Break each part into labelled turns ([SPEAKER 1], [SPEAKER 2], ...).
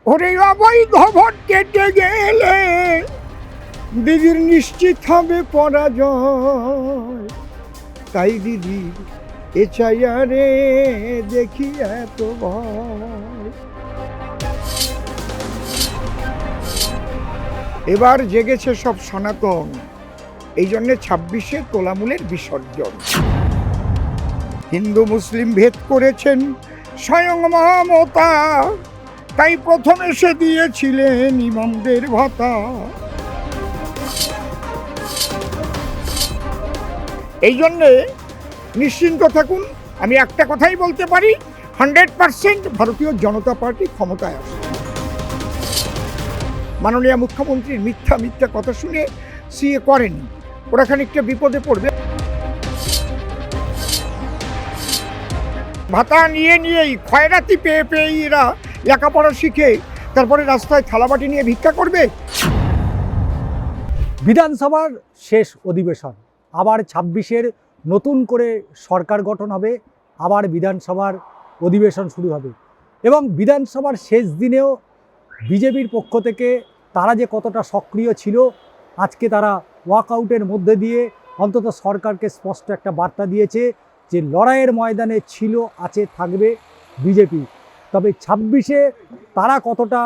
[SPEAKER 1] ওরে অবৈধ ভোট কেটে গেলে দিদির নিশ্চিত হবে পরাজয়। তাই দিদির এছায়ারে দেখি এত ভয়। এবার জেগেছে সব সনাতন, এই জন্যে 26-এ তোলামূলের বিসর্জন। হিন্দু মুসলিম ভেদ করেছেন স্বয়ং মমতা, তাই প্রথম এসে দিয়েছিলেন ইমামদের ভাতা। এই জন্যে নিশ্চিন্ত থাকুন, আমি একটা কথাই বলতে পারি, 100% ভারতীয় জনতা পার্টি ক্ষমতায় আসে। মাননীয় মুখ্যমন্ত্রীর মিথ্যা মিথ্যা কথা শুনে সিএ করেন, ওরা খানিকটা বিপদে পড়বে। ভাতা নিয়েই খয়রাতি পেয়ে এরা লেখাপড়া শিখে তারপরে রাস্তায় থালাবাটি নিয়ে ভিক্ষা করবে।
[SPEAKER 2] বিধানসভার শেষ অধিবেশন, আবার 26-এর নতুন করে সরকার গঠন হবে, আবার বিধানসভার অধিবেশন শুরু হবে এবং বিধানসভার শেষ দিনেও বিজেপির পক্ষ থেকে তারা যে কতটা সক্রিয় ছিল, আজকে তারা ওয়াকআউটের মধ্যে দিয়ে অন্তত সরকারকে স্পষ্ট একটা বার্তা দিয়েছে যে লড়াইয়ের ময়দানে ছিল, আছে, থাকবে বিজেপি। তবে 26-এ তারা কতটা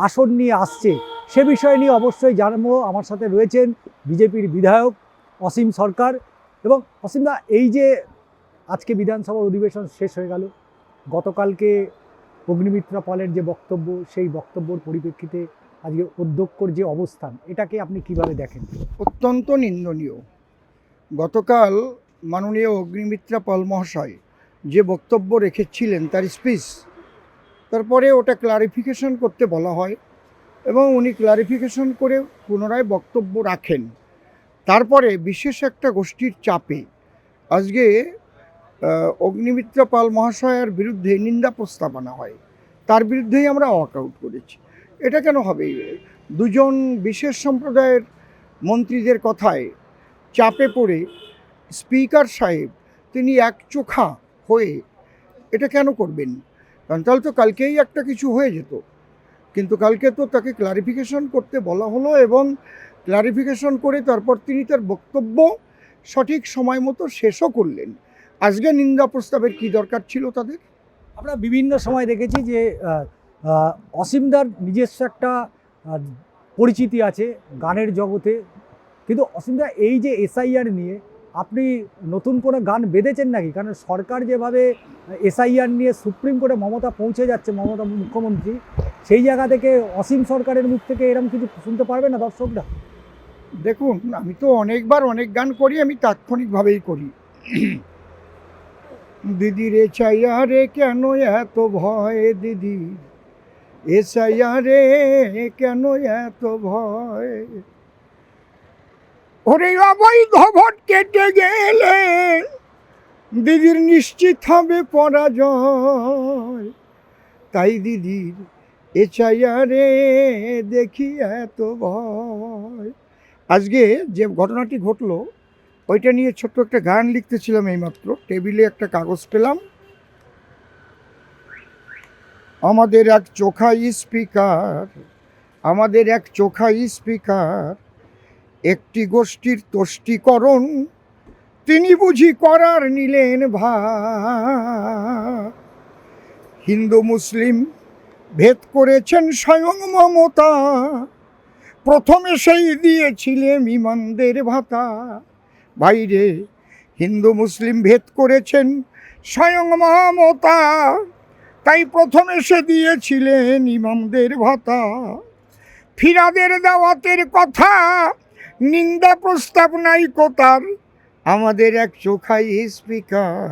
[SPEAKER 2] আসন নিয়ে আসছে সে বিষয় নিয়ে অবশ্যই জানবো। আমার সাথে রয়েছেন বিজেপির বিধায়ক অসীম সরকার। এবং অসীমদা, এই যে আজকে বিধানসভার অধিবেশন শেষ হয়ে গেল, গতকালকে অগ্নিমিত্রা পলের যে বক্তব্য, সেই বক্তব্যের পরিপ্রেক্ষিতে আজকে অধ্যক্ষর যে অবস্থান, এটাকে আপনি কিভাবে দেখেন?
[SPEAKER 1] অত্যন্ত নিন্দনীয়। গতকাল মাননীয় অগ্নিমিত্রা পল মহাশয় যে বক্তব্য রেখেছিলেন, তার স্পিচ, তারপরে ওটা ক্লারিফিকেশন করতে বলা হয় এবং উনি ক্লারিফিকেশন করে পুনরায় বক্তব্য রাখেন। তারপরে বিশেষ একটা গোষ্ঠীর চাপে আজকে অগ্নিমিত্রা পাল মহাশয়ের বিরুদ্ধে নিন্দা প্রস্তাব আনা হয়, তার বিরুদ্ধেই আমরা ওয়াকআউট করেছি। এটা কেন হবে? দুজন বিশেষ সম্প্রদায়ের মন্ত্রীদের কথায় চাপে পড়ে স্পিকার সাহেব তিনি একচোখা হয়ে এটা কেন করবেন? কারণ তাহলে তো কালকেই একটা কিছু হয়ে যেত, কিন্তু কালকে তো তাকে ক্লারিফিকেশন করতে বলা হলো এবং ক্লারিফিকেশন করে তারপর তিনি তার বক্তব্য সঠিক সময় মতো শেষও করলেন। আজকে নিন্দা প্রস্তাবের কি দরকার ছিল তাদের?
[SPEAKER 2] আমরা বিভিন্ন সময় দেখেছি যে অসীমদার নিজস্ব একটা পরিচিতি আছে গানের জগতে, কিন্তু অসীমদা, এই যে এসআইআর নিয়ে আপনি নতুন কোনো গান বেঁধেছেন নাকি? কারণ সরকার যেভাবে এসআইআর নিয়ে সুপ্রিম কোর্টে মমতা পৌঁছে যাচ্ছে, মমতা মুখ্যমন্ত্রী, সেই জায়গা থেকে অসীম সরকারের মুখ থেকে এরকম কিছু শুনতে পারবে না দর্শকরা?
[SPEAKER 1] দেখুন, আমি তো অনেকবার অনেক গান করি, আমি তাৎক্ষণিকভাবেই করি। দিদির এসআইআরে কেন এত ভয়, দিদি এসআইআরে কেন এত ভয়? ওরে অবৈধ ভোট কেটে গেলে দিদির নিশ্চিত হবে পরাজয়। তাই দিদির এসআইআরে দেখি এত ভয়। আজকে যে ঘটনাটি ঘটলো ওইটা নিয়ে ছোট্ট একটা গান লিখতেছিলাম, এইমাত্র টেবিলে একটা কাগজ পেলাম। আমাদের এক চোখাই স্পিকার, একটি গোষ্ঠীর তুষ্টিকরণ তিনি বুঝি করার নিলেন ভার। হিন্দু মুসলিম ভেদ করেছেন স্বয়ং মমতা, প্রথমে সেই দিয়েছিলেন ইমামদের ভাতা। বাইরে হিন্দু মুসলিম ভেদ করেছেন স্বয়ং মমতা, তাই প্রথম এসে দিয়েছিলেন ইমামদের ভাতা। ফিরাদের দাওয়াতের কথা নিন্দা প্রস্তাব নাই কোতার, আমাদের এক চোখাই স্পিকার,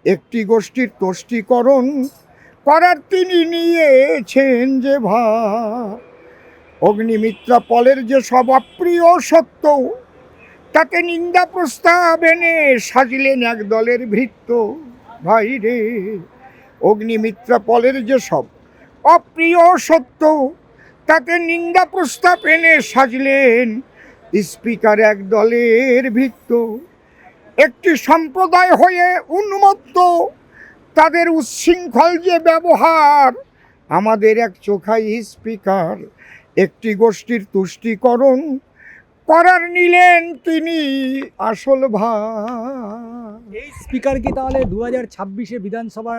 [SPEAKER 1] একটি গোষ্ঠীর তুষ্টিকরণ করার তিনি নিয়েছেন যে ভার। অগ্নিমিত্রা পলের যে সব অপ্রিয় সত্য, তাতে নিন্দা প্রস্তাব এনে সাজিলেন এক দলের ভৃত্য। ভাই রে, অগ্নিমিত্রা পলের যে সব অপ্রিয় সত্য, তাতে নিন্দা প্রস্তাব এনে সাজলেন স্পিকার এক দলের ভৃত্য। একটি সম্প্রদায় হয়ে উন্মত্ত, তাদের উচ্ছৃঙ্খল যে ব্যবহার, আমাদের এক চোখাই স্পিকার একটি গোষ্ঠীর তুষ্টিকরণ করার নিলেন তিনি আসল ভার।
[SPEAKER 2] এই স্পিকার কি তাহলে 2026-এ বিধানসভা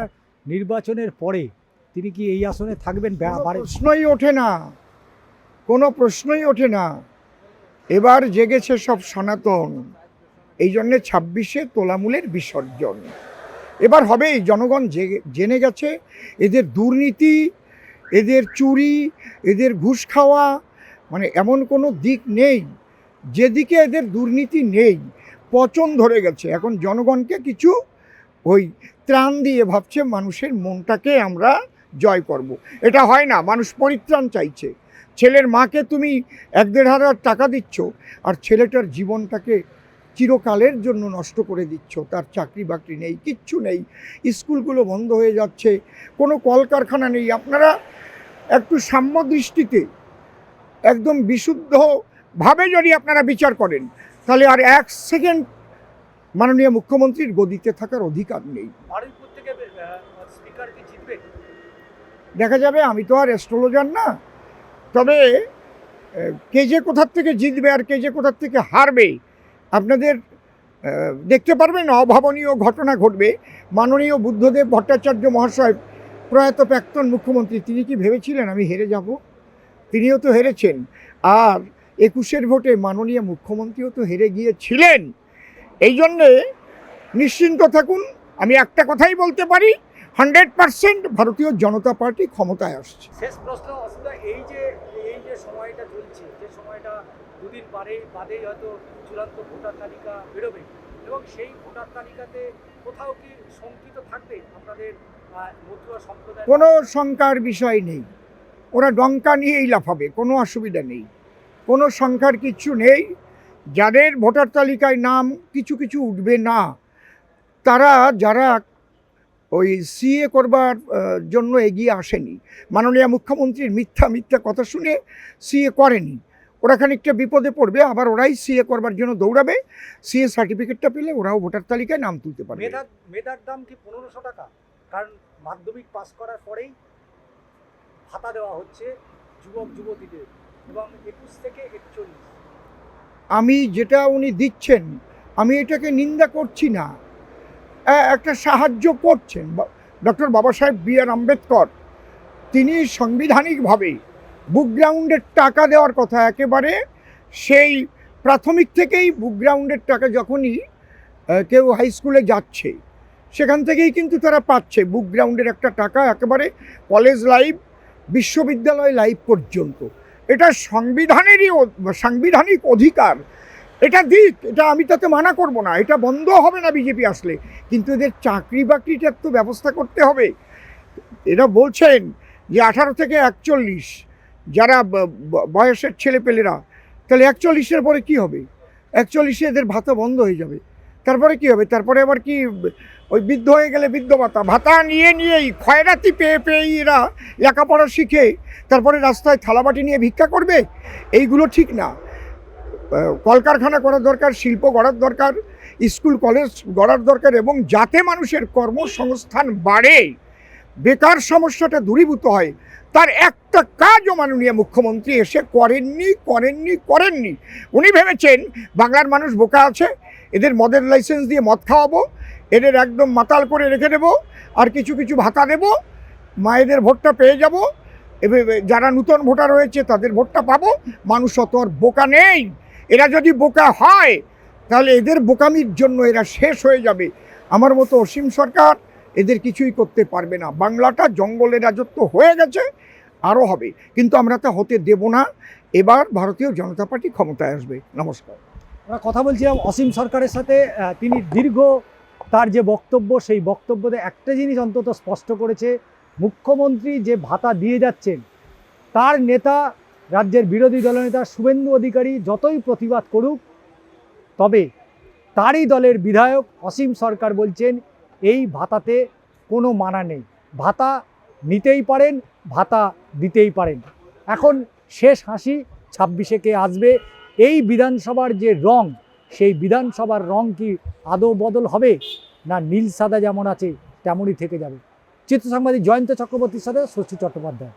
[SPEAKER 2] নির্বাচনের পরে তিনি কি এই আসনে থাকবেন?
[SPEAKER 1] প্রশ্নই ওঠে না, কোনো প্রশ্নই ওঠে না। এবার জেগেছে সব সনাতন, এই জন্যে 26-এ তোলামূলের বিসর্জন। এবার হবেই, জনগণ জেনে গেছে এদের দুর্নীতি, এদের চুরি, এদের ঘুষ খাওয়া, মানে এমন কোনো দিক নেই যেদিকে এদের দুর্নীতি নেই। পচন ধরে গেছে। এখন জনগণকে কিছু ওই ত্রাণ দিয়ে ভাবছে মানুষের মনটাকে আমরা জয় করব। এটা হয় না, মানুষ পরিত্রাণ চাইছে। ছেলের মাকে তুমি 1-1.5 টাকা দিচ্ছ আর ছেলেটার জীবনটাকে চিরকালের জন্য নষ্ট করে দিচ্ছ। তার চাকরি বাকরি নেই, কিচ্ছু নেই, স্কুলগুলো বন্ধ হয়ে যাচ্ছে, কোনো কলকারখানা নেই। আপনারা একটু সাম্য দৃষ্টিতে একদম বিশুদ্ধভাবে যদি আপনারা বিচার করেন তাহলে আর 1 সেকেন্ড মাননীয় মুখ্যমন্ত্রীর গদিতে থাকার অধিকার নেই। দেখা যাবে, আমি তো আর অ্যাস্ট্রোলজার না। তবে কে যে কোথার থেকে জিতবে আর কে যে কোথার থেকে হারবে আপনাদের দেখতে পারবেন। অভাবনীয় ঘটনা ঘটবে। মাননীয় বুদ্ধদেব ভট্টাচার্য মহাশয়, প্রয়াত প্রাক্তন মুখ্যমন্ত্রী, তিনি কি ভেবেছিলেন আমি হেরে যাব? তিনিও তো হেরেছেন। আর 21-এর ভোটে মাননীয় মুখ্যমন্ত্রীও তো হেরে গিয়েছিলেন। এই জন্যে নিশ্চিন্ত থাকুন, আমি একটা কথাই বলতে পারি, 100% ভারতীয় জনতা পার্টি ক্ষমতায় আসছে।
[SPEAKER 2] শেষ প্রশ্ন, এই যে সময়টা চলছে, যে সময়টা দুদিন বাদেই হয়তো চূড়ান্ত ভোটার তালিকা বেরোবে, এবং সেই ভোটার তালিকাতে কোথাও কি শঙ্কিত থাকবে আপনাদের মতুয়া সম্প্রদায়?
[SPEAKER 1] কোনো শঙ্কার বিষয় নেই, ওরা ডঙ্কা নিয়েই লাফাবে, কোনো অসুবিধা নেই, কোনো শঙ্কার কিচ্ছু নেই। যাদের ভোটার তালিকায় নাম কিছু কিছু উঠবে না, তারা যারা ওই সিএ করবার জন্য এগিয়ে আসেনি, মাননীয় মুখ্যমন্ত্রীর মিথ্যা কথা শুনে সিএ করেনি, ওরা খানিকটা বিপদে পড়বে, আবার ওরাই সিএ করবার জন্য দৌড়াবে। সিএ সার্টিফিকেটটা পেলে ওরাও ভোটার তালিকায় নাম তুলতে পারবে।
[SPEAKER 2] মেধার দাম কি 1500 টাকা? কারণ মাধ্যমিক পাস করার পরেই ভাতা দেওয়া হচ্ছে যুবক যুবতীদের, এবং 21 থেকে 41।
[SPEAKER 1] আমি যেটা উনি দিচ্ছেন আমি এটাকে নিন্দা করছি না, একটা সাহায্য করছেন। ডক্টর বাবা সাহেব বি.আর. আম্বেদকর তিনি সাংবিধানিকভাবে বুক গ্রাউন্ডের টাকা দেওয়ার কথা, একেবারে সেই প্রাথমিক থেকেই বুক গ্রাউন্ডের টাকা, যখনই কেউ হাই স্কুলে যাচ্ছে সেখান থেকেই কিন্তু তারা পাচ্ছে বুক গ্রাউন্ডের একটা টাকা, একেবারে কলেজ লাইফ, বিশ্ববিদ্যালয় লাইফ পর্যন্ত। এটা সাংবিধানিক অধিকার, এটা দিক, এটা আমি তাতে মানা করব না, এটা বন্ধ হবে না বিজেপি আসলে। কিন্তু এদের চাকরি বাকরিটার তো ব্যবস্থা করতে হবে। এরা বলছেন যে 18 থেকে 41 যারা বয়সের ছেলেপেলেরা, তাহলে 41-এর পরে কি হবে? 41-এ এদের ভাতা বন্ধ হয়ে যাবে, তারপরে কি হবে? তারপরে আবার কি ওই বৃদ্ধ হয়ে গেলে বৃদ্ধ ভাতা নিয়েই খয়রাতি পেয়েই এরা লেখাপড়া শিখে তারপরে রাস্তায় থালাবাটি নিয়ে ভিক্ষা করবে? এইগুলো ঠিক না। কলকারখানা করার দরকার, শিল্প গড়ার দরকার, স্কুল কলেজ গড়ার দরকার, এবং যাতে মানুষের কর্মসংস্থান বাড়ে, বেকার সমস্যাটা দূরীভূত হয়, তার একটা কাজও মাননীয় মুখ্যমন্ত্রী এসে করেননি। উনি ভেবেছেন বাংলার মানুষ বোকা আছে, এদের মদের লাইসেন্স দিয়ে মদ খাওয়াবো, এদের একদম মাতাল করে রেখে দেবো, আর কিছু ভাতা দেবো, মায়েদের ভোটটা পেয়ে যাব, যারা নূতন ভোটার হয়েছে তাদের ভোটটা পাবো। মানুষ অত আর বোকা নেই। এরা যদি বোকা হয় তাহলে এদের বোকামির জন্য এরা শেষ হয়ে যাবে। আমার মতো অসীম সরকার এদের কিছুই করতে পারবে না। বাংলাটা জঙ্গলের রাজত্ব হয়ে গেছে, আরও হবে, কিন্তু আমরা তা হতে দেব না। এবার ভারতীয় জনতা পার্টি ক্ষমতায় আসবে। নমস্কার।
[SPEAKER 2] আমরা কথা বলছিলাম অসীম সরকারের সাথে। তিনি তার যে বক্তব্য, সেই বক্তব্যতে একটা জিনিস অন্তত স্পষ্ট করেছে, মুখ্যমন্ত্রী যে ভাতা দিয়ে যাচ্ছেন, তার নেতা, রাজ্যের বিরোধী দলনেতা শুভেন্দু অধিকারী যতই প্রতিবাদ করুক, তবে তারই দলের বিধায়ক অসীম সরকার বলছেন এই ভাতাতে কোনো মানা নেই, ভাতা নিতেই পারেন, ভাতা দিতেই পারেন। এখন শেষ হাসি 26-এ কে আসবে, এই বিধানসভার যে রং, সেই বিধানসভার রং কি আদৌ বদল হবে, না নীল সাদা যেমন আছে তেমনই থেকে যাবে? চিত্র সাংবাদিক জয়ন্ত চক্রবর্তীর সাথে ষষ্ঠী চট্টোপাধ্যায়।